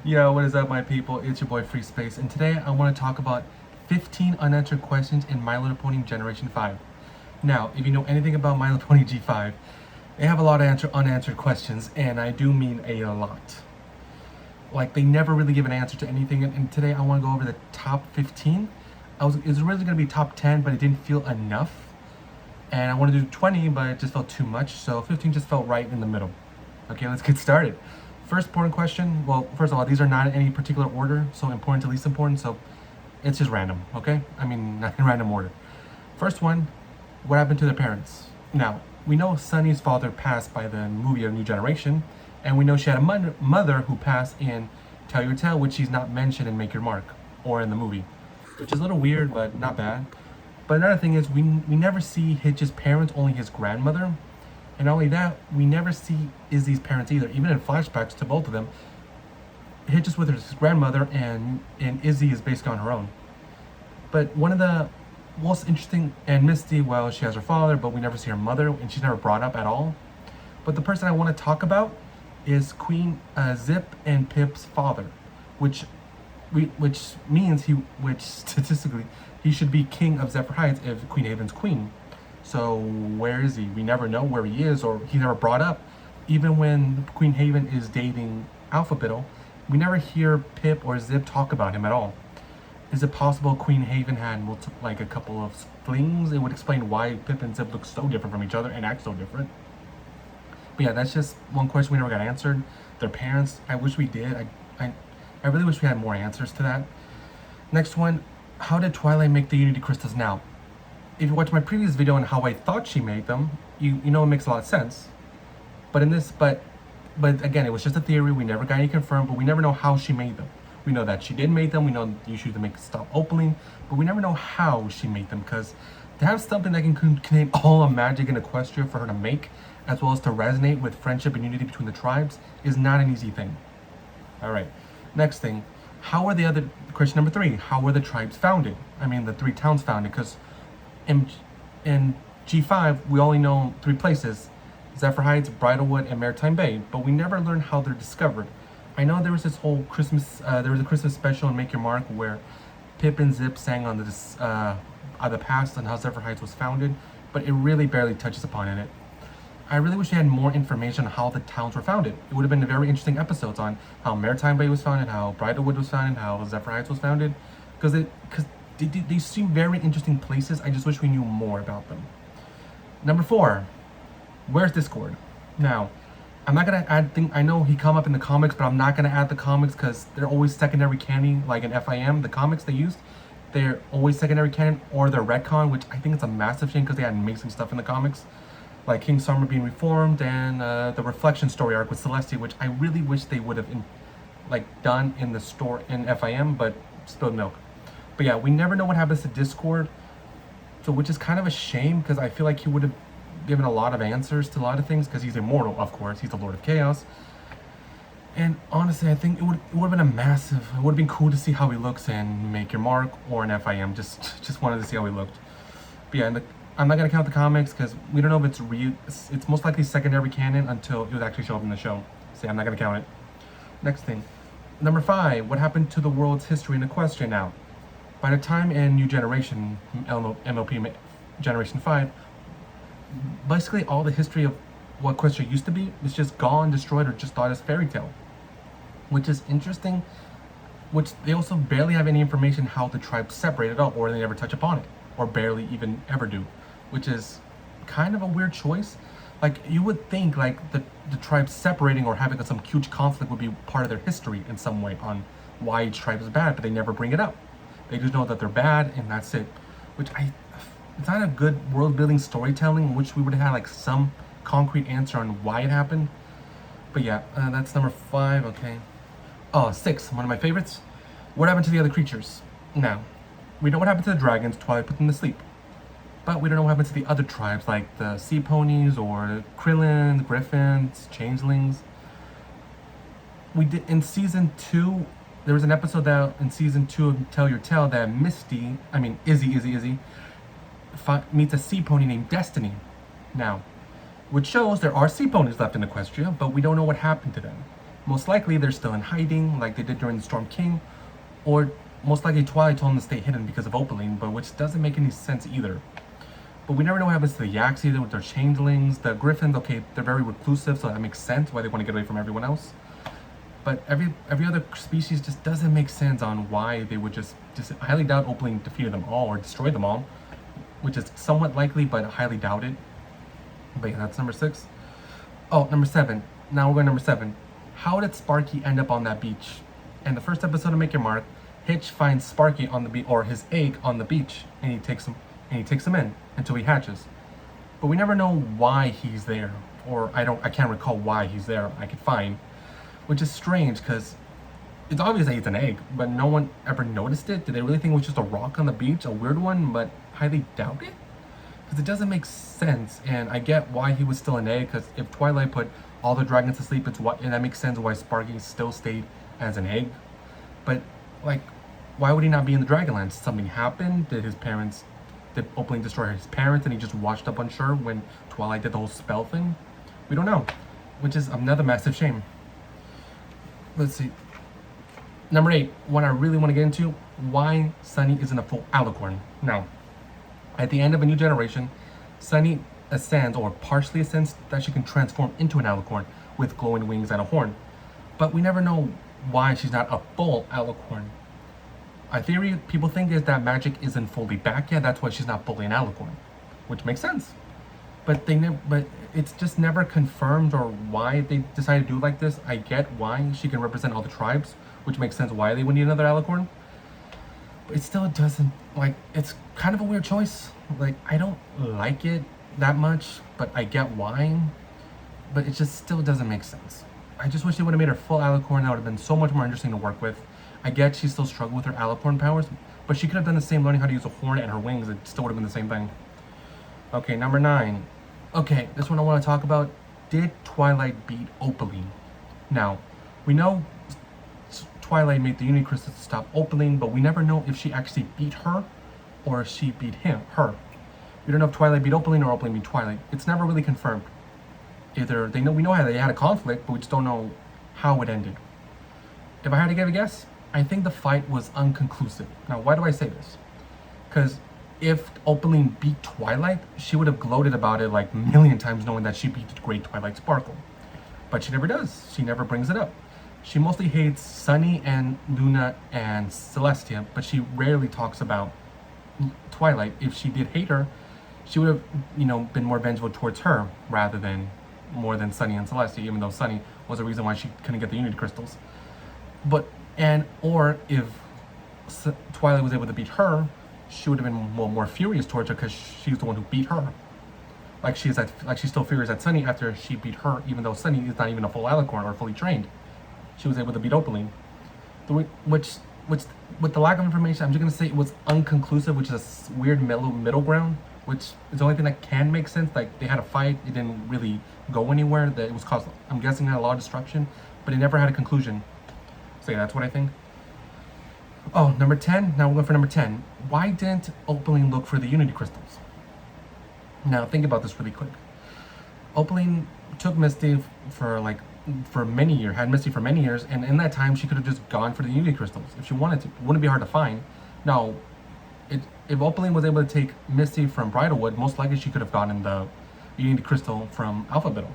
Yo, what is up, my people? It's your boy Free Space, and today I want to talk about 15 unanswered questions in My Little Pony Generation 5. Now, if you know anything about My Little Pony G5, they have a lot of unanswered questions, and I do mean a lot. Like, they never really give an answer to anything, and today I want to go over the top 15. It was originally going to be top 10, but it didn't feel enough. And I wanted to do 20, but it just felt too much, so 15 just felt right in the middle. Okay, let's get started. First important question, well, first of all, these are not in any particular order, so important to least important, so it's just random, okay? I mean, not in random order. First one, what happened to their parents? Now, we know Sunny's father passed by the movie A New Generation, and we know she had a mother who passed in Tell Your Tale, which she's not mentioned in Make Your Mark, or in the movie, which is a little weird, but not bad. But another thing is, we never see Hitch's parents, only his grandmother. And not only that, we never see Izzy's parents either, even in flashbacks to both of them. Hitch is with his grandmother, and Izzy is basically on her own. But one of the most interesting, and Misty, well, she has her father, but we never see her mother, and she's never brought up at all. But the person I want to talk about is Queen Zip and Pip's father, which means which statistically, he should be king of Zephyr Heights if Queen Haven's queen. So where is he? We never know where he is, or he's never brought up. Even when Queen Haven is dating Alpha Biddle, we never hear Pip or Zip talk about him at all. Is it possible Queen Haven had like a couple of flings? It would explain why Pip and Zip look so different from each other and act so different. But yeah, that's just one question we never got answered. Their parents, I wish we did. I really wish we had more answers to that. Next one, how did Twilight make the Unity Crystals now? If you watch my previous video on how I thought she made them, you know it makes a lot of sense. But in this, but again, it was just a theory. We never got any confirmed, but we never know how she made them. We know that she did make them. We know the issue to make it stop opening, but we never know how she made them, because to have something that can contain all of magic in Equestria for her to make, as well as to resonate with friendship and unity between the tribes, is not an easy thing. All right, next thing, question number 3, how were the tribes founded? I mean, the 3 towns founded, because in G5, we only know 3 places: Zephyr Heights, Bridlewood, and Maritime Bay, but we never learn how they're discovered. I know there was this whole Christmas, there was a Christmas special in Make Your Mark where Pip and Zip sang on the past and how Zephyr Heights was founded, but it really barely touches upon in it. I really wish we had more information on how the towns were founded. It would have been very interesting episodes on how Maritime Bay was founded, how Bridlewood was founded, how Zephyr Heights was founded, because they seem very interesting places. I just wish we knew more about them. Number 4, where's Discord? Now, I'm not gonna add I know he come up in the comics, but I'm not gonna add the comics because they're always secondary canon. Like in FIM, the comics they used, they're always secondary canon, or they're retcon, which I think it's a massive shame because they had amazing stuff in the comics, like King Summer being reformed and the Reflection story arc with Celestia, which I really wish they would have done in the store in FIM, but spilled milk. But yeah, we never know what happens to Discord, so which is kind of a shame because I feel like he would have given a lot of answers to a lot of things, because he's immortal, of course. He's the Lord of Chaos. And honestly, I think it would have been it would have been cool to see how he looks in Make Your Mark or in FIM. Just wanted to see how he looked. But yeah, I'm not going to count the comics because we don't know if it's real. It's most likely secondary canon until it would actually show up in the show. So yeah, I'm not going to count it. Next thing. Number 5, what happened to the world's history in Equestria now? By the time in New Generation, MLP Generation 5, basically all the history of what Equestria used to be is just gone, destroyed, or just thought as fairy tale. Which is interesting, which they also barely have any information how the tribes separated out, or they never touch upon it, or barely even ever do, which is kind of a weird choice. Like, you would think like the tribes separating or having some huge conflict would be part of their history in some way on why each tribe is bad, but they never bring it up. They just know that they're bad, and that's it. Which it's not a good world-building storytelling in which we would have had like some concrete answer on why it happened. But yeah, that's number 5. Okay. Oh, 6, one of my favorites. What happened to the other creatures? Now, we know what happened to the dragons. Twilight put them to sleep. But we don't know what happened to the other tribes, like the sea ponies or Krillin, the griffins, changelings. We did in season 2. There was an episode that in season 2 of Tell Your Tale that Izzy meets a sea pony named Destiny. Now, which shows there are sea ponies left in Equestria, but we don't know what happened to them. Most likely they're still in hiding like they did during the Storm King, or most likely Twilight told them to stay hidden because of Opaline, but which doesn't make any sense either. But we never know what happens to the Yaks either with their changelings. The Griffins, okay, they're very reclusive, so that makes sense why they want to get away from everyone else. But every other species just doesn't make sense on why they would just I highly doubt Opaline defeated them all or destroyed them all, which is somewhat likely, but I highly doubt it. But yeah, that's number 6. Oh, number 7. Now we're going to number 7. How did Sparky end up on that beach? In the first episode of Make Your Mark, Hitch finds Sparky on the beach, or his egg on the beach, and he takes him in until he hatches. But we never know why he's there, or I can't recall why he's there. I could find, which is strange because it's obvious that he's an egg, but no one ever noticed it. Did they really think it was just a rock on the beach, a weird one? But highly doubt it, because it doesn't make sense. And I get why he was still an egg, because if Twilight put all the dragons to sleep, and that makes sense why Sparky still stayed as an egg. But like, why would he not be in the Dragonlance? Something happened? Did Opaline destroy his parents and he just washed up unsure when Twilight did the whole spell thing? We don't know, which is another massive shame. Let's see. Number 8, what I really want to get into, why Sunny isn't a full alicorn. Now, at the end of A New Generation, Sunny ascends, or partially ascends, that she can transform into an alicorn with glowing wings and a horn. But we never know why she's not a full alicorn. A theory people think is that magic isn't fully back yet, that's why she's not fully an alicorn, which makes sense. But it's just never confirmed or why they decided to do like this. I get why she can represent all the tribes, which makes sense why they would need another alicorn. But it still doesn't, like, it's kind of a weird choice. Like, I don't like it that much, but I get why. But it just still doesn't make sense. I just wish they would have made her full alicorn. That would have been so much more interesting to work with. I get she still struggled with her alicorn powers, but she could have done the same learning how to use a horn and her wings. It still would have been the same thing. Okay, number 9. Okay, this one I want to talk about. Did Twilight beat Opaline? Now, we know Twilight made the Unity Crystal to stop Opaline, but we never know if she actually beat her or if she beat her. We don't know if Twilight beat Opaline or Opaline beat Twilight. It's never really confirmed. Either we know how they had a conflict, but we just don't know how it ended. If I had to give a guess, I think the fight was unconclusive. Now, why do I say this? Because if Opaline beat Twilight, she would have gloated about it like a million times, knowing that she beat the great Twilight Sparkle. But she never does. She never brings it up. She mostly hates Sunny and Luna and Celestia, but she rarely talks about Twilight. If she did hate her, she would have, been more vengeful towards her rather than more than Sunny and Celestia, even though Sunny was the reason why she couldn't get the Unity Crystals. Or if Twilight was able to beat her, she would have been more furious towards her because she's the one who beat her. Like she's still furious at Sunny after she beat her, even though Sunny is not even a full alicorn or fully trained. She was able to beat Opaline. Which with the lack of information, I'm just gonna say it was unconclusive, which is a weird middle ground, which is the only thing that can make sense. Like, they had a fight, it didn't really go anywhere. That it was caused, I'm guessing, a lot of destruction, but it never had a conclusion. So yeah, that's what I think. Oh, number 10. Now we're going for number 10. Why didn't Opaline look for the Unity Crystals? Now think about this really quick. Opaline took Misty for many years, had Misty for many years, and in that time she could have just gone for the Unity Crystals if she wanted to. It wouldn't be hard to find. Now, if Opaline was able to take Misty from Bridalwood, most likely she could have gotten the Unity Crystal from Alphabettle.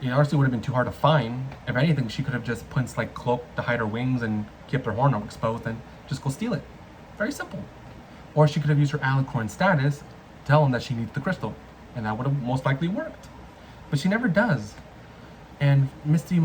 It honestly would have been too hard to find. If anything, she could have just put in cloak to hide her wings and kept her horn exposed and just go steal it. Very simple. Or she could have used her alicorn status, tell him that she needs the crystal, and that would have most likely worked. But she never does. And Misty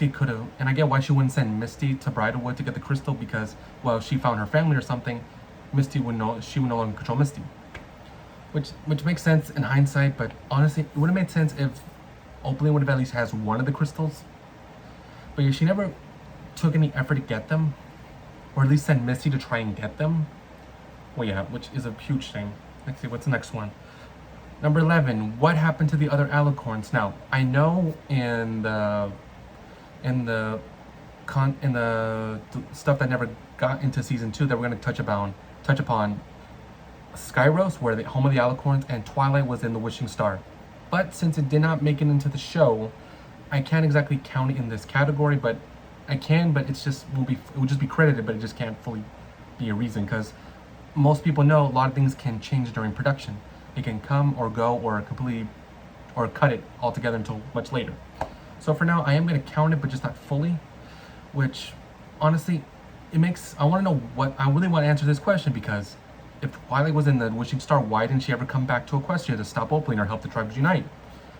could have, and I get why she wouldn't send Misty to Bridalwood to get the crystal, because, well, if she found her family or something, she would no longer control Misty. Which makes sense in hindsight, but honestly, it would have made sense if Opaline would have at least has one of the crystals. But yeah, she never took any effort to get them, or at least send Misty to try and get them. Well, yeah, which is a huge thing. Let's see, what's the next one? Number 11, what happened to the other alicorns? Now, I know in the stuff that never got into season 2 that we're going to touch upon Skyros, where the home of the alicorns, and Twilight was in the Wishing Star. But since it did not make it into the show, I can't exactly count it in this category, but I can, but it would just be credited, but it just can't fully be a reason because most people know a lot of things can change during production. It can come or go or completely or cut it altogether until much later. So for now, I am going to count it, but just not fully, which honestly, I want to know I really want to answer this question because if Twilight was in the Wishing Star, why didn't she ever come back to Equestria to stop Opaline or help the tribes unite?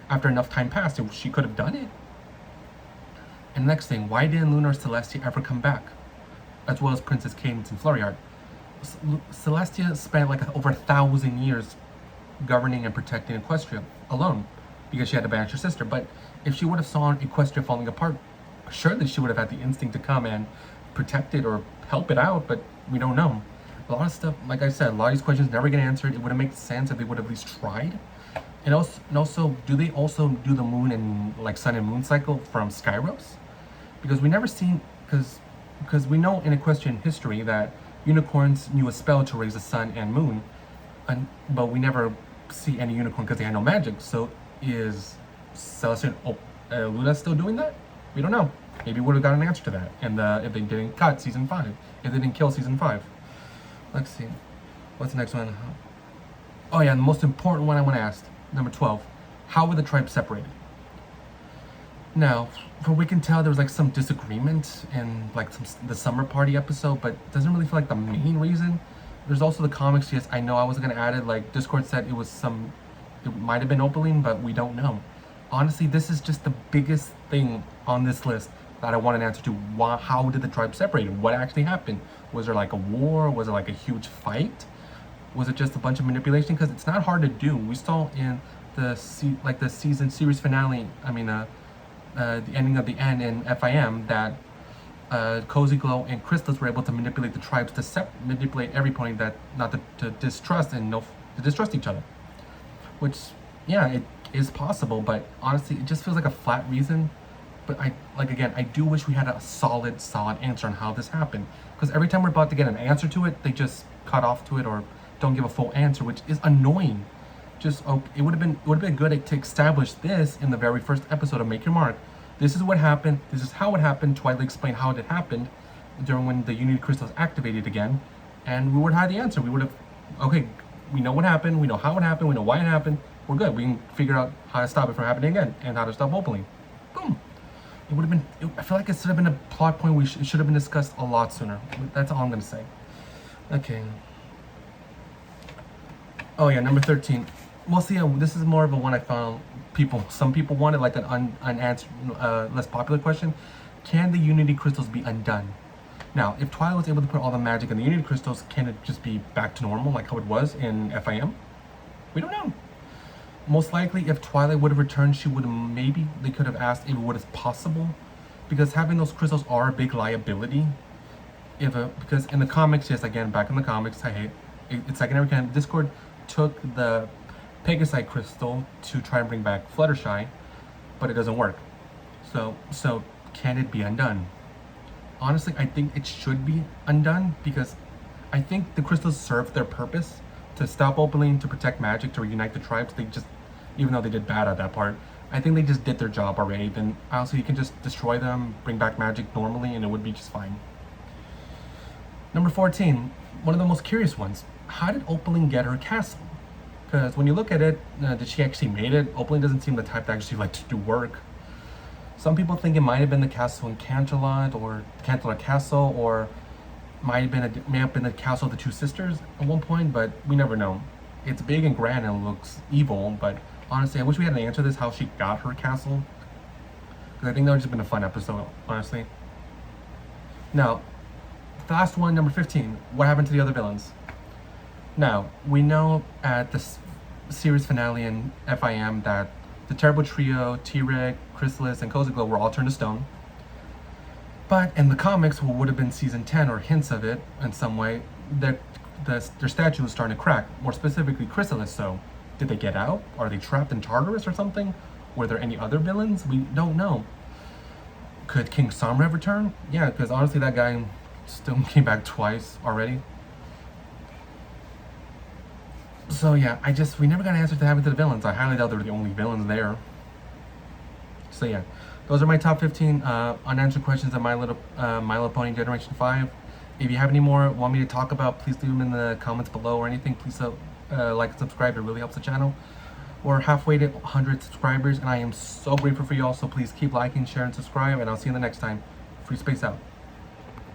After enough time passed, she could have done it. And next thing, why didn't Luna or Celestia ever come back? As well as Princess Cadence and Floriard. Celestia spent like over 1,000 years governing and protecting Equestria alone because she had to banish her sister. But if she would have saw Equestria falling apart, surely she would have had the instinct to come and protect it or help it out, but we don't know. A lot of stuff, like I said, a lot of these questions never get answered. It would have made sense if they would have at least tried. And also, do they also do the moon and like sun and moon cycle from Skyros? Because we never seen, because we know in equestrian history that unicorns knew a spell to raise the sun and moon, but we never see any unicorn because they had no magic. So is Celestia and Luna still doing that? We don't know. Maybe we would have got an answer to that. And if they didn't cut season 5, if they didn't kill season 5. Let's see. What's the next one? Oh yeah, the most important one I want to ask. Number 12. How were the tribes separated? Now, from what we can tell, there was like some disagreement in like the summer party episode, but it doesn't really feel like the main reason. There's also the comics. Yes, I know I was gonna add it. Like Discord said, it might have been Opaline, but we don't know. Honestly, this is just the biggest thing on this list that I want an answer to. How did the tribe separate? What actually happened? Was there like a war? Was it like a huge fight? Was it just a bunch of manipulation? Because it's not hard to do. We saw in the season series finale. The ending of the end in FIM that Cozy Glow and Chrysalis were able to manipulate the tribes to manipulate everybody that not to distrust and to distrust each other. Which, yeah, it is possible, but honestly, it just feels like a flat reason. But I do wish we had a solid answer on how this happened. Because every time we're about to get an answer to it, they just cut off to it or don't give a full answer, which is annoying. It would have been good to establish this in the very first episode of Make Your Mark. This is what happened. This is how it happened. Twilight explained how it happened during when the Unity Crystals activated again, and we would have had the answer. We would have, okay, we know what happened. We know how it happened. We know why it happened. We're good. We can figure out how to stop it from happening again and how to stop Opaline. Boom. It would have been. I feel like it should have been a plot point. It should have been discussed a lot sooner. That's all I'm gonna say. Okay. Oh yeah, number 13. Well, see, this is more of a one I found some people wanted, like an unanswered, less popular question. Can the Unity Crystals be undone? Now, if Twilight was able to put all the magic in the Unity Crystals, can it just be back to normal like how it was in FIM? We don't know. Most likely, if Twilight would have returned, they could have asked if it was possible, because having those crystals are a big liability. Because in the comics, yes, again, back in the comics, it's secondary canon. Discord took the Pegasite crystal to try and bring back Fluttershy, but it doesn't work. So can it be undone? Honestly, I think it should be undone because I think the crystals serve their purpose to stop Opaline, to protect magic, to reunite the tribes. Even though they did bad at that part, I think they just did their job already. Then honestly, you can just destroy them, bring back magic normally, and it would be just fine. Number 14, one of the most curious ones. How did Opaline get her castle? Because when you look at it, did she actually made it? Opaline doesn't seem the type to actually like to do work. Some people think it might have been the castle in Canterlot or Canterlot Castle, or may have been the castle of the two sisters at one point, but we never know. It's big and grand and looks evil, but honestly, I wish we had an answer to this, how she got her castle. Because I think that would have just been a fun episode, honestly. Now, the last one, number 15. What happened to the other villains? Now, we know at the series finale in FIM that the Terrible Trio, T-Rex, Chrysalis, and Cozy Glow were all turned to stone. But in the comics, what would have been season 10, or hints of it in some way, their statue was starting to crack. More specifically, Chrysalis. So, did they get out? Are they trapped in Tartarus or something? Were there any other villains? We don't know. Could King Samrev return? Yeah, because honestly, that guy still came back twice already. So yeah, we never got an answer to what happened to the villains. I highly doubt they were the only villains there. So yeah, those are my top 15 unanswered questions on My Little Pony Generation 5. If you have any more want me to talk about, please leave them in the comments below or anything. Please like and subscribe. It really helps the channel. We're halfway to 100 subscribers, and I am so grateful for y'all. So please keep liking, share, and subscribe, and I'll see you in the next time. Free Space out.